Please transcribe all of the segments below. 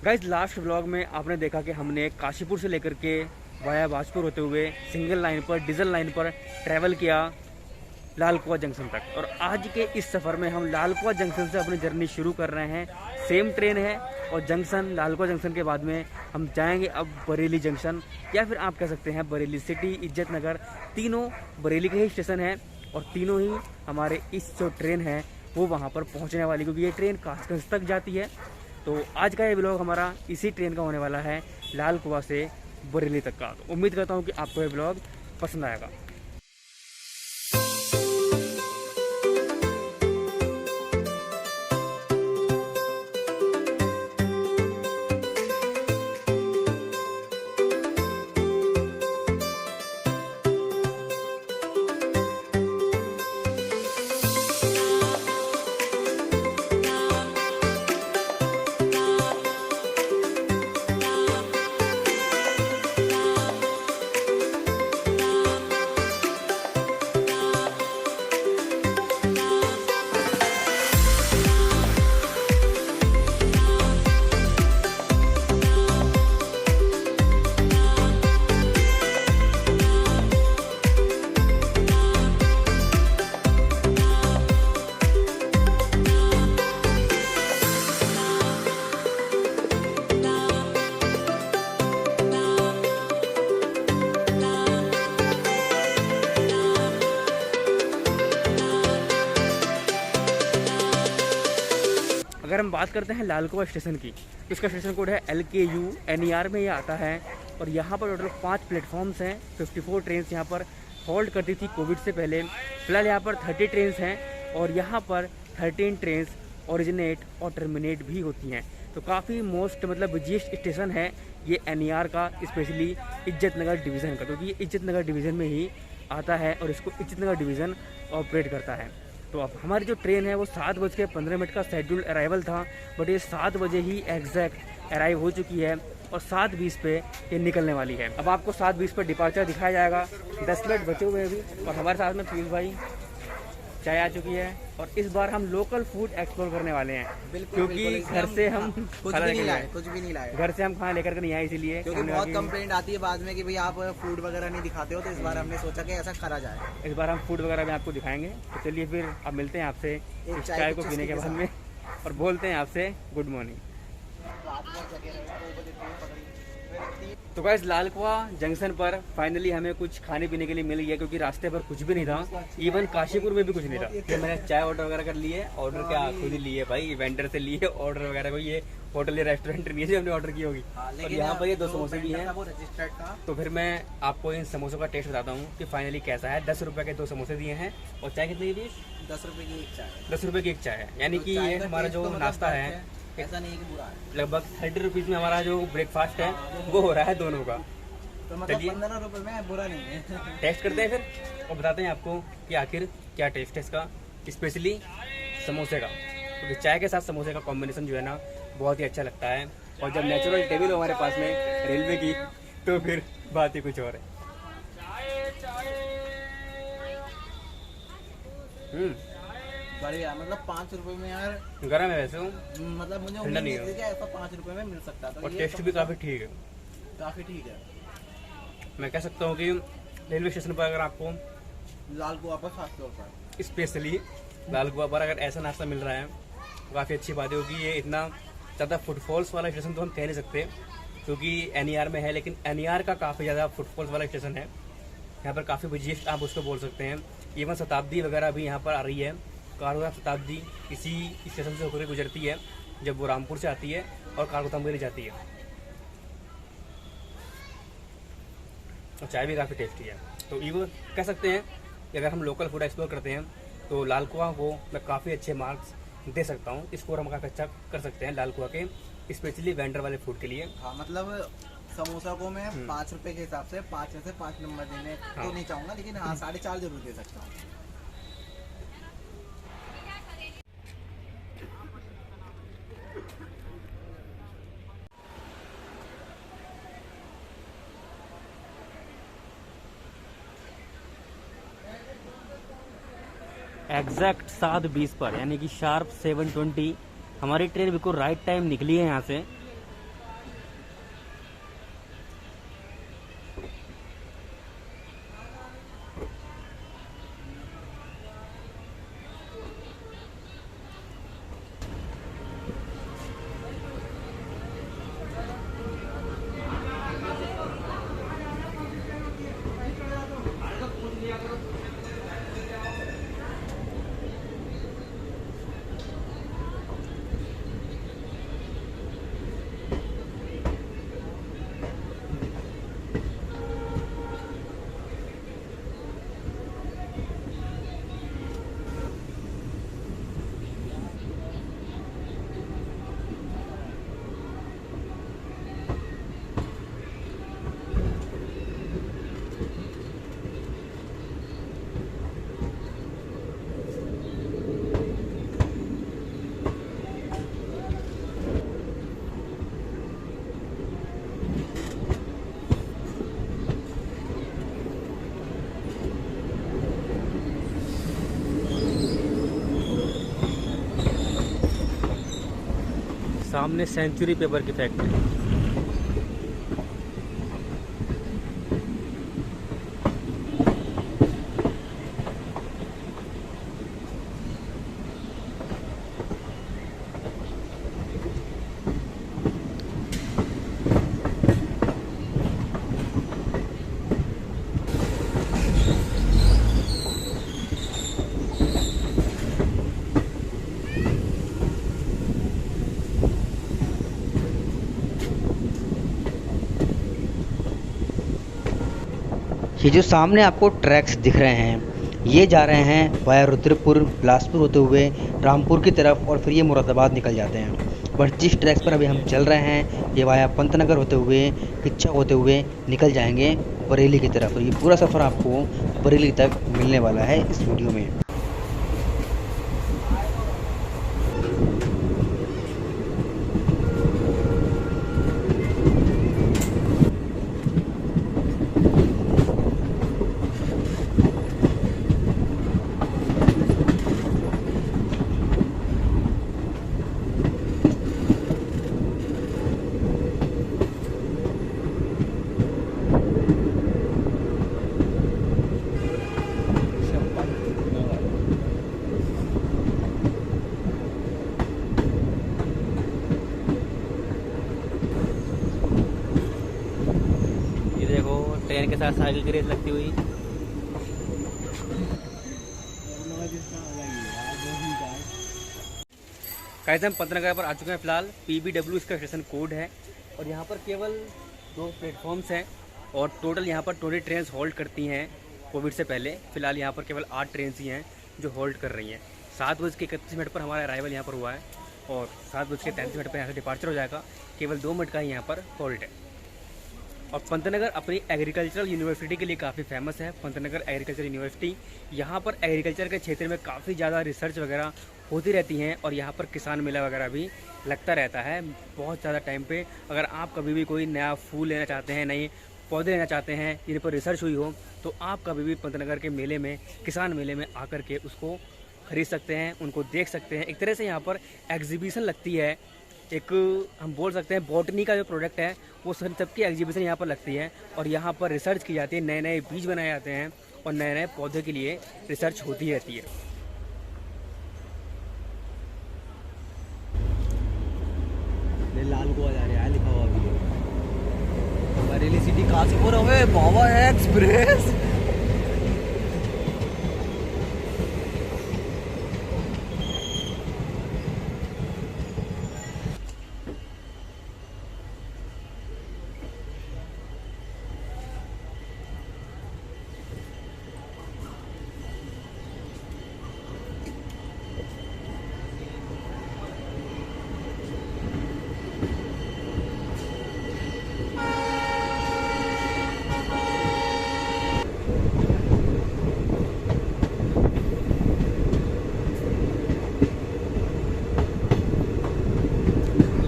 Guys last vlog में आपने देखा कि हमने काशीपुर से लेकर के वाया बाजपुर होते हुए सिंगल लाइन पर डीजल लाइन पर ट्रैवल किया लाल कुआं जंक्शन तक। और आज के इस सफ़र में हम लाल कुआं जंक्शन से अपनी जर्नी शुरू कर रहे हैं। सेम ट्रेन है और जंक्शन लाल कुआं जंक्शन के बाद में हम जाएंगे अब बरेली जंक्शन, या फिर आप कह सकते हैं बरेली सिटी, इज्जत नगर। तीनों बरेली के ही स्टेशन हैं और तीनों ही हमारे इस जो ट्रेन है वो वहाँ पर पहुँचने वाली, क्योंकि ये ट्रेन कासगंज तक जाती है। तो आज का ये व्लॉग हमारा इसी ट्रेन का होने वाला है, लाल कुआं से बरेली तक का। तो उम्मीद करता हूँ कि आपको ये व्लॉग पसंद आएगा। अगर हम बात करते हैं लाल कुआं स्टेशन की, तो इसका स्टेशन कोड है LKU NER में ये आता है। और यहाँ पर टोटल 5 प्लेटफॉर्म्स हैं। 54 ट्रेन यहाँ पर होल्ड करती थी कोविड से पहले। फिलहाल यहाँ पर 30 ट्रेन हैं और यहाँ पर 13 ट्रेन ओरिजिनेट और टर्मिनेट भी होती हैं। तो काफ़ी मोस्ट बिजीएस्ट स्टेशन है ये NER का, स्पेशली इज्जत नगर डिवीज़न का, क्योंकि ये इज्जत नगर डिवीज़न में ही आता है और इसको इज्जत नगर डिवीज़न ऑपरेट करता है। तो अब हमारी जो ट्रेन है वो 7:15 का शेड्यूल अराइवल था, बट ये 7 बजे ही एग्जैक्ट अराइव हो चुकी है और 7:20 पे ये निकलने वाली है। अब आपको 7:20 पर डिपार्चर दिखाया जाएगा। 10 मिनट बचे हुए हैं अभी और हमारे साथ में पीयूष भाई, चाय आ चुकी है और इस बार हम लोकल फूड एक्सप्लोर करने वाले हैं, क्योंकि घर से हम कुछ भी नहीं लाए। घर से हम खाना लेकर के नहीं आए, इसीलिए क्योंकि बहुत कंप्लेंट आती है बाद में कि भाई आप फूड वगैरह नहीं दिखाते हो, तो इस बार हमने सोचा कि ऐसा करा जाए। इस बार हम फूड वगैरह भी आपको दिखाएंगे। तो चलिए फिर अब मिलते हैं आपसे इस चाय को पीने के बाद में और बोलते हैं आपसे गुड मॉर्निंग। तो गाइस लाल कुआं जंक्शन पर फाइनली हमें कुछ खाने पीने के लिए मिल गया, क्योंकि रास्ते पर कुछ भी नहीं था। इवन काशीपुर में भी कुछ नहीं था। फिर मैंने चाय ऑर्डर वगैरह कर लिए। ऑर्डर क्या खुद ही लिए भाई, वेंडर से लिए ऑर्डर वगैरह को। ये होटल या रेस्टोरेंट नहीं है जो हमने ऑर्डर की होगी। और यहाँ पर ये 2 समोसे भी हैं। तो फिर मैं आपको इन समोसों का टेस्ट बताता हूँ कि फाइनली कैसा है। 10 रुपये के 2 समोसे दिए हैं और चाय कितनी दी? 10 रुपये की एक चाय। 10 रुपये की एक चाय है, यानी कि ये हमारा जो नाश्ता है ऐसा नहीं है कि बुरा है। लगभग 30 रुपीज़ में हमारा जो ब्रेकफास्ट है वो हो रहा है दोनों का। तो मतलब 15 रुपये में बुरा नहीं है। टेस्ट करते हैं फिर और बताते हैं आपको कि आखिर क्या टेस्ट है इसका, स्पेशली समोसे का, क्योंकि चाय के साथ समोसे का कॉम्बिनेशन जो है ना बहुत ही अच्छा लगता है। और जब नेचुरल टेबल हो हमारे पास में रेलवे की, तो फिर बात ही कुछ और है। बढ़िया, मतलब 5 रुपये में यार गर्म है वैसे, मतलब मुझे उम्मीद नहीं थी कि ऐसा 5 रुपये में मिल सकता था। और टेस्ट भी काफ़ी ठीक है, काफ़ी ठीक है। मैं कह सकता हूँ कि रेलवे स्टेशन पर अगर आपको लाल कुआं पर खास तौर पर स्पेशली लाल कुआं पर अगर ऐसा नाश्ता मिल रहा है तो काफ़ी अच्छी बात है, क्योंकि ये इतना ज़्यादा फुटफॉल्स वाला स्टेशन तो हम कह नहीं सकते, क्योंकि NER में है, लेकिन NER का काफ़ी ज़्यादा फुटफॉल्स वाला स्टेशन है। यहाँ पर काफ़ी बिजीएस्ट आप उसको बोल सकते हैं। इवन शताब्दी वगैरह भी यहाँ पर आ रही है। कारगोदाम शताब्दी इसी स्टेशन से होकर गुजरती है जब वो रामपुर से आती है और कारगोदाम के लिए जाती है। और चाय भी काफ़ी टेस्टी है। तो ये कह सकते हैं कि अगर हम लोकल फूड एक्सप्लोर करते हैं तो लाल कुआं को मैं काफ़ी अच्छे मार्क्स दे सकता हूँ। स्कोर हम काफ़ी अच्छा कर सकते हैं लाल कुआं के, स्पेशली वेंडर वाले फूड के लिए। हाँ, मतलब समोसा को मैं 5 रुपये के हिसाब से 5 में से 5 नंबर देने तो नहीं चाहूँगा, लेकिन हाँ 4.5 जरूर दे सकता हूँ। एग्जैक्ट 7:20 पर, यानी कि शार्प 7:20 हमारी ट्रेन बिल्कुल राइट टाइम निकली है यहाँ से। सामने सेंचुरी पेपर की फैक्ट्री। ये जो सामने आपको ट्रैक्स दिख रहे हैं, ये जा रहे हैं वाया रुद्रपुर, बिलासपुर होते हुए रामपुर की तरफ और फिर ये मुरादाबाद निकल जाते हैं। बट जिस ट्रैक्स पर अभी हम चल रहे हैं, ये वाया पंतनगर होते हुए, किच्छा होते हुए निकल जाएंगे बरेली की तरफ। और ये पूरा सफ़र आपको बरेली तक मिलने वाला है इस वीडियो में। ट्रेन के साथ साइकिल की रेस लगती हुई। गाइस हम पंतनगर पर आ चुके हैं फिलहाल। PBW इसका स्टेशन कोड है और यहाँ पर केवल 2 प्लेटफॉर्म्स हैं और टोटल यहाँ पर 20 ट्रेन होल्ड करती हैं कोविड से पहले। फ़िलहाल यहाँ पर केवल 8 ट्रेन ही हैं जो होल्ड कर रही हैं। 7:31 पर हमारा अराइवल यहाँ पर हुआ है और 7:33 पर यहाँ से डिपार्चर हो जाएगा। केवल 2 मिनट का ही यहाँ पर होल्ड है। और पंतनगर अपनी एग्रीकल्चरल यूनिवर्सिटी के लिए काफ़ी फेमस है। पंतनगर एग्रीकल्चर यूनिवर्सिटी, यहाँ पर एग्रीकल्चर के क्षेत्र में काफ़ी ज़्यादा रिसर्च वगैरह होती रहती हैं और यहाँ पर किसान मेला वगैरह भी लगता रहता है बहुत ज़्यादा टाइम पे। अगर आप कभी भी कोई नया फूल लेना चाहते हैं, नए पौधे लेना चाहते हैं जिन पर रिसर्च हुई हो, तो आप कभी भी पंतनगर के मेले में, किसान मेले में आकर के उसको खरीद सकते हैं, उनको देख सकते हैं। एक तरह से यहाँ पर एग्जीबिशन लगती है, एक हम बोल सकते हैं बॉटनी का जो प्रोडक्ट है वो सबकी एग्जीबिशन यहाँ पर लगती है और यहाँ पर रिसर्च की जाती है, नए नए बीज बनाए जाते हैं और नए नए पौधे के लिए रिसर्च होती रहती है। लाल को जा रहा है लिखा हुआ भी बरेली सिटी काशीपुर हमें बाबा एक्सप्रेस।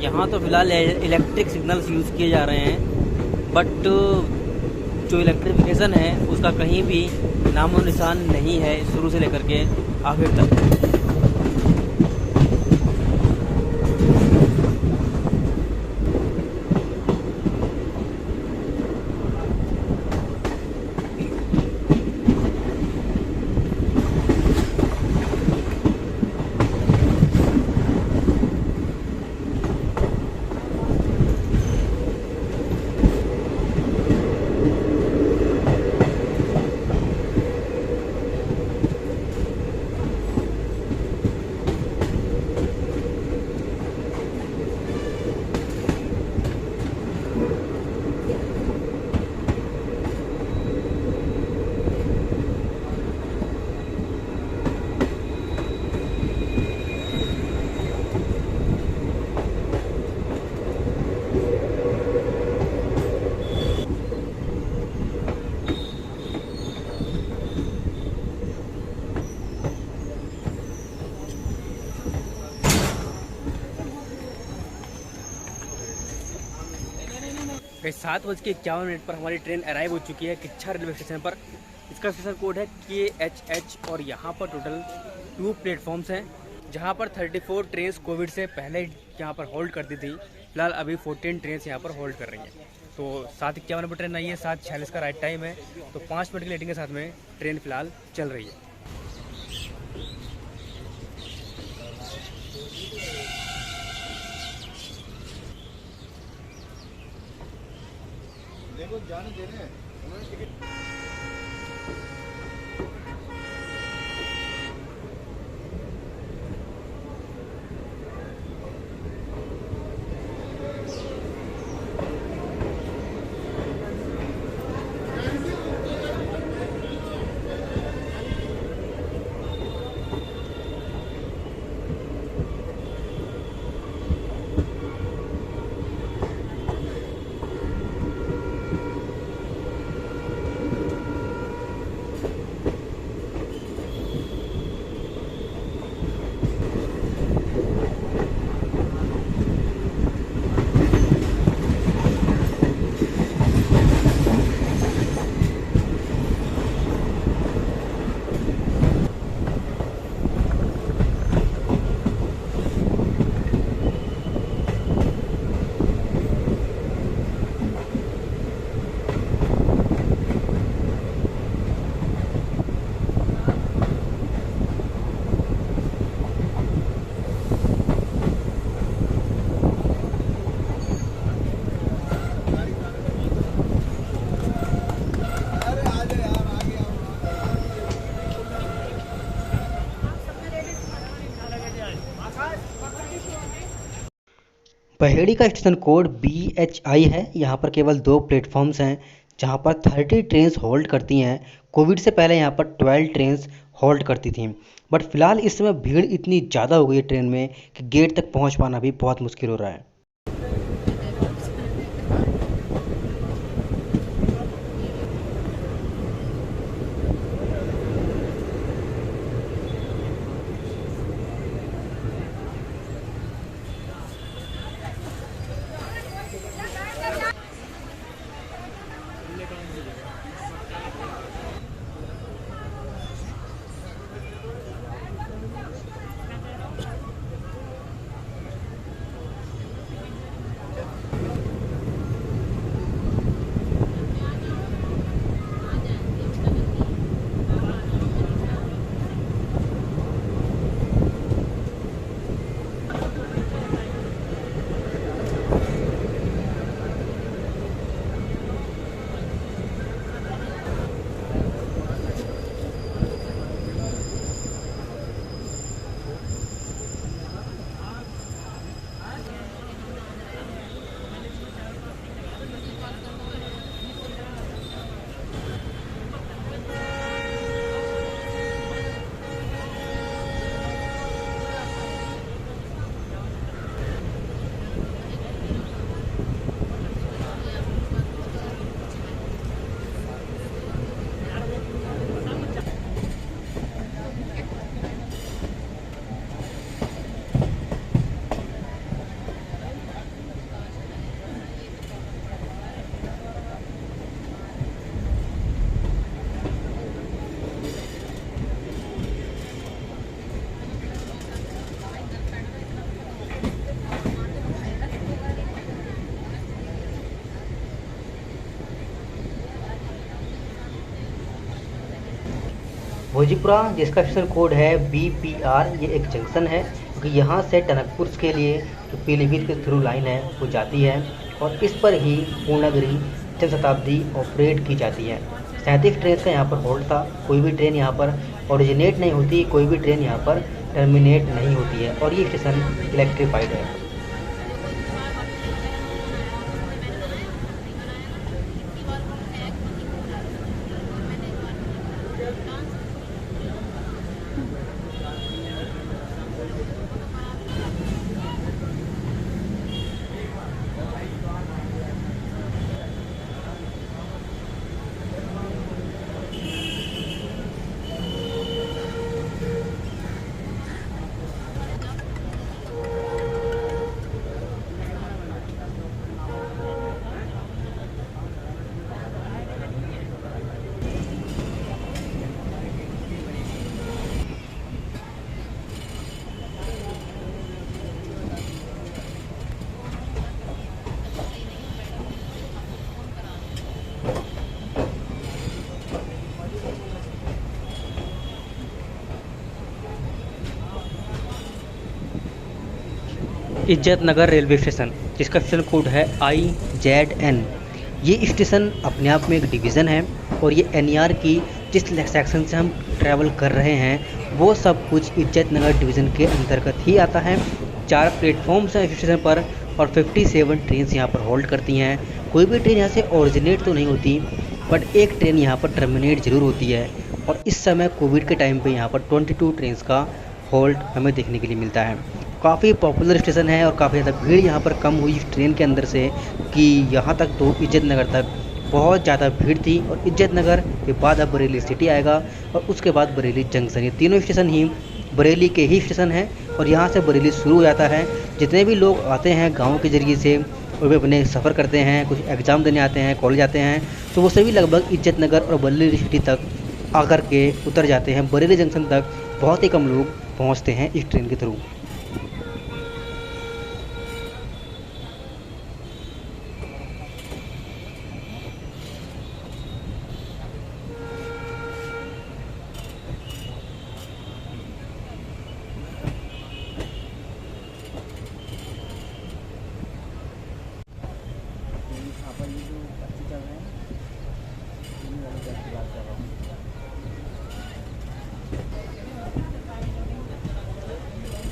यहाँ तो फिलहाल इलेक्ट्रिक सिग्नल्स यूज़ किए जा रहे हैं, बट जो इलेक्ट्रिफिकेशन है उसका कहीं भी नामो निशान नहीं है शुरू से लेकर के आखिर तक। कहीं 7:51 पर हमारी ट्रेन अराइव हो चुकी है किच्छा रेलवे स्टेशन पर। इसका स्टेशन कोड है KHH और यहाँ पर टोटल 2 प्लेटफॉर्म्स हैं जहाँ पर 34 ट्रेन कोविड से पहले यहाँ पर होल्ड करती थी, फिलहाल अभी 14 ट्रेन यहाँ पर होल्ड कर रही हैं। तो 7:51 पर ट्रेन आई है, 7:46 का राइट टाइम है, तो 5 मिनट की लेटिंग के साथ में ट्रेन फिलहाल चल रही है। देखो जाने दे रहे हैं उन्होंने टिकट। पहेड़ी का स्टेशन कोड BHI है। यहाँ पर केवल 2 प्लेटफॉर्म्स हैं जहाँ पर 30 ट्रेन्स होल्ड करती हैं। कोविड से पहले यहाँ पर 12 ट्रेन्स होल्ड करती थीं, बट फिलहाल इस समय भीड़ इतनी ज़्यादा हो गई है ट्रेन में कि गेट तक पहुँच पाना भी बहुत मुश्किल हो रहा है। भोजीपुरा जिसका स्टेशन कोड है BPR, ये एक जंक्शन है क्योंकि यहाँ से टनकपुर के लिए जो पीलीभीत की थ्रू लाइन है वो जाती है और इस पर ही पूर्णागिरी जनशताब्दी ऑपरेट की जाती है। 37 ट्रेन का यहाँ पर होल्ड था। कोई भी ट्रेन यहाँ पर ओरिजिनेट नहीं होती, कोई भी ट्रेन यहाँ पर टर्मिनेट नहीं होती है और ये स्टेशन इलेक्ट्रीफाइड है। इज्जत नगर रेलवे स्टेशन, जिसका स्टेशन कोड है IZN। ये स्टेशन अपने आप में एक डिवीज़न है और ये NER की जिस सेक्शन से हम ट्रैवल कर रहे हैं वो सब कुछ इज्जत नगर डिवीज़न के अंतर्गत ही आता है। 4 प्लेटफॉर्म्स हैं स्टेशन पर और 57 ट्रेन यहाँ पर होल्ड करती हैं। कोई भी ट्रेन यहाँ से ओरिजिनेट तो नहीं होती, बट एक ट्रेन यहाँ पर टर्मिनेट ज़रूर होती है। और इस समय कोविड के टाइम पे यहाँ पर 22 ट्रेन का होल्ड हमें देखने के लिए मिलता है। काफ़ी पॉपुलर स्टेशन है और काफ़ी ज़्यादा भीड़ यहाँ पर कम हुई इस ट्रेन के अंदर से कि यहाँ तक तो इज्जत नगर तक बहुत ज़्यादा भीड़ थी। और इज्जत नगर के बाद अब बरेली सिटी आएगा और उसके बाद बरेली जंक्शन। ये तीनों स्टेशन ही बरेली के ही स्टेशन हैं और यहाँ से बरेली शुरू हो जाता है। जितने भी लोग आते हैं गाँव के ज़रिए से और वे अपने सफ़र करते हैं, कुछ एग्ज़ाम देने आते हैं, कॉलेज आते हैं, तो वो सभी लगभग इज्जत नगर और बरेली सिटी तक आकर के उतर जाते हैं। बरेली जंक्शन तक बहुत ही कम लोग पहुँचते हैं इस ट्रेन के थ्रू।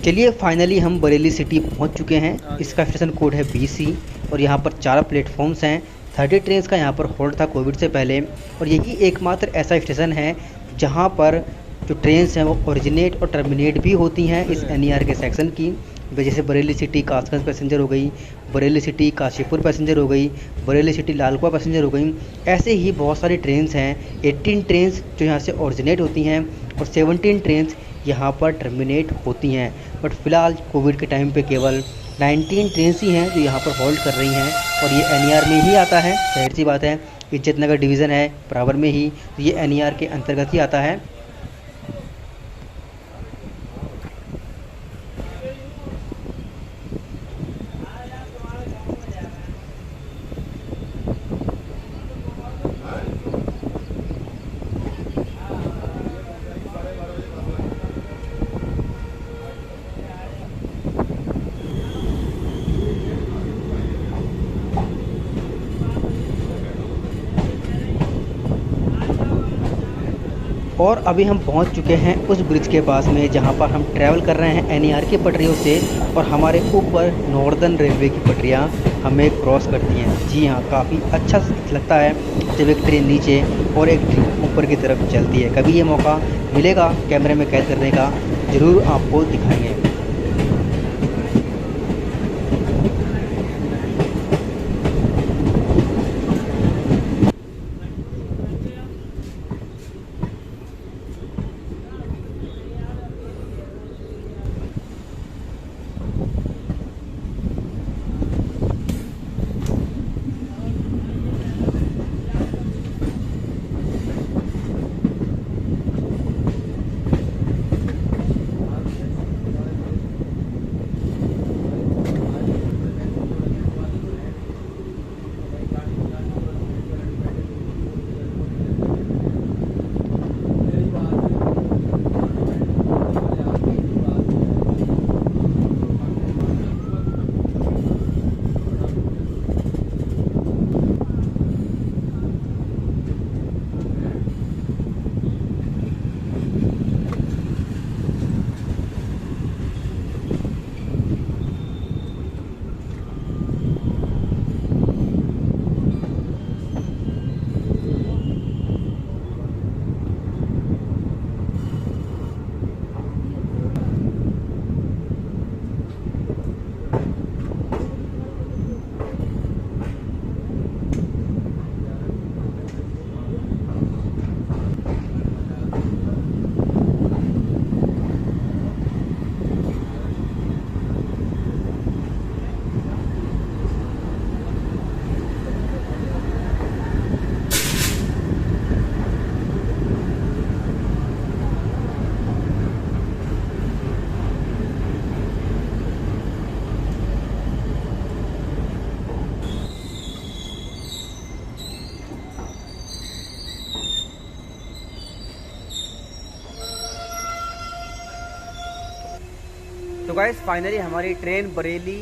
चलिए फाइनली हम बरेली सिटी पहुंच चुके हैं। इसका स्टेशन कोड है BC और यहाँ पर 4 प्लेटफॉर्म्स हैं। 30 ट्रेन का यहाँ पर होल्ड था कोविड से पहले और यही एकमात्र ऐसा स्टेशन है जहाँ पर जो ट्रेन्स हैं वो ओरिजिनेट और टर्मिनेट भी होती हैं इस NER के सेक्शन की। जैसे बरेली सिटी कासगंज पैसेंजर हो गई, बरेली सिटी काशीपुर पैसेंजर हो गई, बरेली सिटी लालकुआं पैसेंजर हो गई। ऐसे ही बहुत सारी ट्रेन्स हैं। 18 ट्रेन्स जो यहाँ से ओरिजिनेट होती हैं और 17 ट्रेन्स यहाँ पर टर्मिनेट होती हैं। बट फ़िलहाल कोविड के टाइम पे केवल 19 ट्रेन्स ही हैं जो यहाँ पर होल्ड कर रही हैं और ये NER में ही आता है। जाहिर सी बात है, इज्जत नगर डिवीज़न है बराबर में ही, तो ये NER के अंतर्गत ही आता है। और अभी हम पहुंच चुके हैं उस ब्रिज के पास में जहां पर हम ट्रैवल कर रहे हैं NER की पटरियों से और हमारे ऊपर नॉर्दर्न रेलवे की पटरियां हमें क्रॉस करती हैं। जी हाँ, काफ़ी अच्छा लगता है जब एक ट्रेन नीचे और एक ट्रेन ऊपर की तरफ चलती है। कभी ये मौका मिलेगा कैमरे में कैद करने का, ज़रूर आपको दिखाएंगे। गाइस फाइनली हमारी ट्रेन बरेली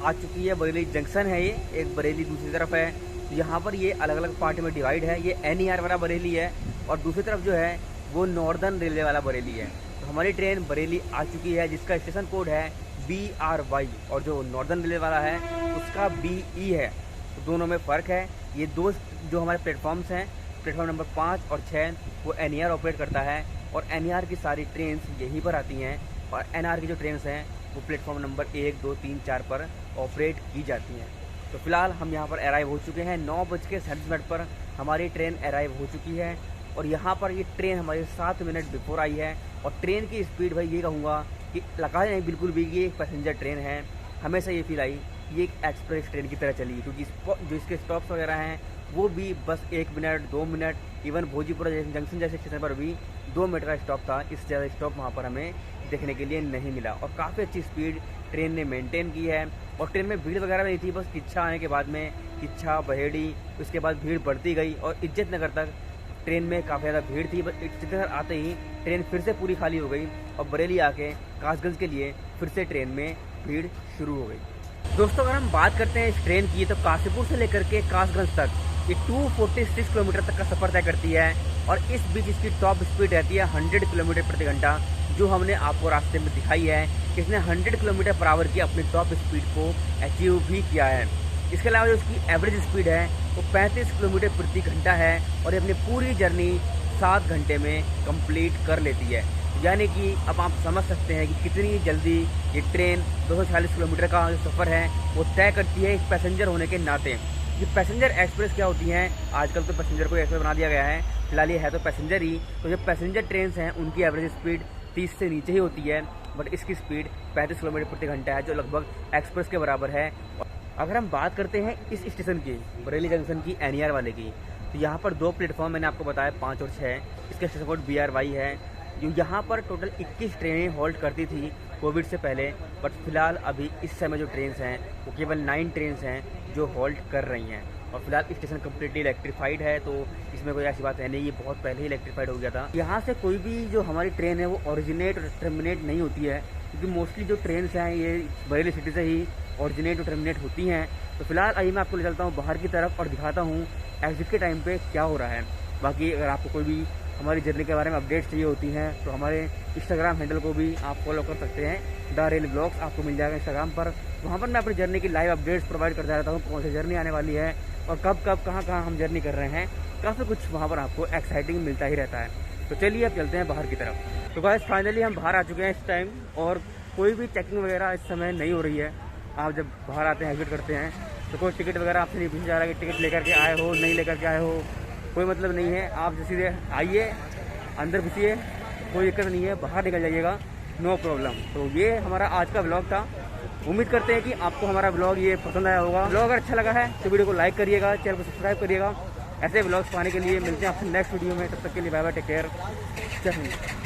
आ चुकी है। बरेली जंक्शन है, ये एक बरेली दूसरी तरफ है। यहाँ पर ये अलग अलग पार्ट में डिवाइड है। ये NER वाला बरेली है और दूसरी तरफ जो है वो नॉर्दर्न रेलवे वाला बरेली है। तो हमारी ट्रेन बरेली आ चुकी है जिसका स्टेशन कोड है BRY और जो नॉर्दर्न रेलवे वाला है उसका BE है। तो दोनों में फ़र्क है। ये दो जो हमारे प्लेटफॉर्म्स हैं, प्लेटफॉर्म नंबर 5 और 6 वो NER ऑपरेट करता है और NER की सारी ट्रेन यहीं पर आती हैं और NR की जो ट्रेन हैं वो प्लेटफॉर्म नंबर 1, 2, 3, 4 पर ऑपरेट की जाती हैं। तो फिलहाल हम यहाँ पर अराइव हो चुके हैं। 9:37 पर हमारी ट्रेन अराइव हो चुकी है और यहाँ पर ये ट्रेन हमारे 7 मिनट बिफोर आई है। और ट्रेन की स्पीड भाई ये कहूँगा कि लगा नहीं बिल्कुल भी ये एक पैसेंजर ट्रेन है। हमेशा ये फील आई ये एक एक्सप्रेस ट्रेन की तरह चली, क्योंकि जो इसके स्टॉप्स वगैरह हैं वो भी बस 1 minute 2 minute, even Bhojipura junction जैसे स्टेशन पर भी 2 मिनट का स्टॉप था। इससे ज़्यादा स्टॉप वहाँ पर हमें देखने के लिए नहीं मिला और काफ़ी अच्छी स्पीड ट्रेन ने मेंटेन की है। और ट्रेन में भीड़ वगैरह नहीं थी, बस किच्छा आने के बाद में किच्छा बहेड़ी, उसके बाद भीड़ बढ़ती गई और इज्जत नगर तक ट्रेन में काफ़ी ज़्यादा भीड़ थी। बस इज्जत नगर आते ही ट्रेन फिर से पूरी खाली हो गई और बरेली आके कासगंज के लिए फिर से ट्रेन में भीड़ शुरू हो गई। दोस्तों अगर हम बात करते हैं इस ट्रेन की तो काशीपुर से लेकर के कासगंज तक ये 246 किलोमीटर तक का सफ़र तय करती है और इस बीच इसकी टॉप स्पीड रहती है 100 किलोमीटर प्रति घंटा, जो हमने आपको रास्ते में दिखाई है। इसने 100 किलोमीटर पर आवर की अपनी टॉप स्पीड को अचीव भी किया है। इसके अलावा जो इसकी एवरेज स्पीड है वो 35 किलोमीटर प्रति घंटा है और ये अपनी पूरी जर्नी 7 घंटे में कंप्लीट कर लेती है। यानी कि अब आप समझ सकते हैं कि कितनी जल्दी ये ट्रेन 240 किलोमीटर का जो सफ़र है वो तय करती है एक पैसेंजर होने के नाते। ये पैसेंजर एक्सप्रेस क्या होती हैं, आजकल तो पैसेंजर को एक्सप्रेस बना दिया गया है, फिलहाल ये है तो पैसेंजर ही। तो जो पैसेंजर ट्रेन हैं उनकी एवरेज स्पीड 30 से नीचे ही होती है, बट इसकी स्पीड 35 किलोमीटर प्रति घंटा है, जो लगभग एक्सप्रेस के बराबर है। अगर हम बात करते हैं इस स्टेशन की, बरेली जंक्शन की, NER वाले की, तो यहाँ पर 2 प्लेटफॉर्म मैंने आपको बताया 5 और 6। इसका स्टेशन कोड BRY है। जो यहाँ पर टोटल 21 ट्रेनें होल्ड करती थी कोविड से पहले, बट फिलहाल अभी इस समय जो ट्रेन हैं वो केवल 9 ट्रेन हैं जो होल्ड कर रही हैं। और फिलहाल स्टेशन कम्प्लीटली इलेक्ट्रीफाइड है, तो इसमें कोई ऐसी बात है नहीं, ये बहुत पहले ही इलेक्ट्रीफाइड हो गया था। यहाँ से कोई भी जो हमारी ट्रेन है वो ओरिजिनेट और टर्मिनेट नहीं होती है, क्योंकि मोस्टली जो ट्रेन हैं ये बरेली सिटी से ही ओरिजिनेट और टर्मिनेट होती हैं। तो फिलहाल आइए मैं आपको ले चलता हूँ बाहर की तरफ और दिखाता हूँ एग्जिट के टाइम पे क्या हो रहा है। बाकी अगर आपको कोई भी हमारी जर्नी के बारे में अपडेट्स चाहिए होती हैं तो हमारे इंस्टाग्राम हैंडल को भी आप फॉलो कर सकते हैं, द रेल ब्लॉग्स आपको मिल जाएगा इंस्टाग्राम पर। वहाँ पर मैं अपनी जर्नी की लाइव अपडेट्स प्रोवाइड करता रहता हूँ, कौन सी जर्नी आने वाली है और कब कहाँ हम जर्नी कर रहे हैं। काफ़ी कुछ वहाँ पर आपको एक्साइटिंग मिलता ही रहता है। तो चलिए अब चलते हैं बाहर की तरफ। तो गाइस फाइनली हम बाहर आ चुके हैं इस टाइम और कोई भी चेकिंग वगैरह इस समय नहीं हो रही है। आप जब बाहर आते हैं एग्जिट करते हैं तो कोई टिकट वगैरह आपसे नहीं पूछा जा रहा है कि टिकट लेकर के आए हो नहीं लेकर के आए हो, कोई मतलब नहीं है। आप सीधे आइए, अंदर घुसिए, कोई दिक्कत नहीं है, बाहर निकल जाइएगा, नो प्रॉब्लम। तो ये हमारा आज का ब्लॉग था। उम्मीद करते हैं कि आपको हमारा ब्लॉग ये पसंद आया होगा। ब्लॉग अगर अच्छा लगा है तो वीडियो को लाइक करिएगा, चैनल को सब्सक्राइब करिएगा। ऐसे ब्लॉग्स पाने के लिए मिलते हैं आपसे नेक्स्ट वीडियो में। तब तक के लिए बाय बाय, टेक केयर, जय हिंद।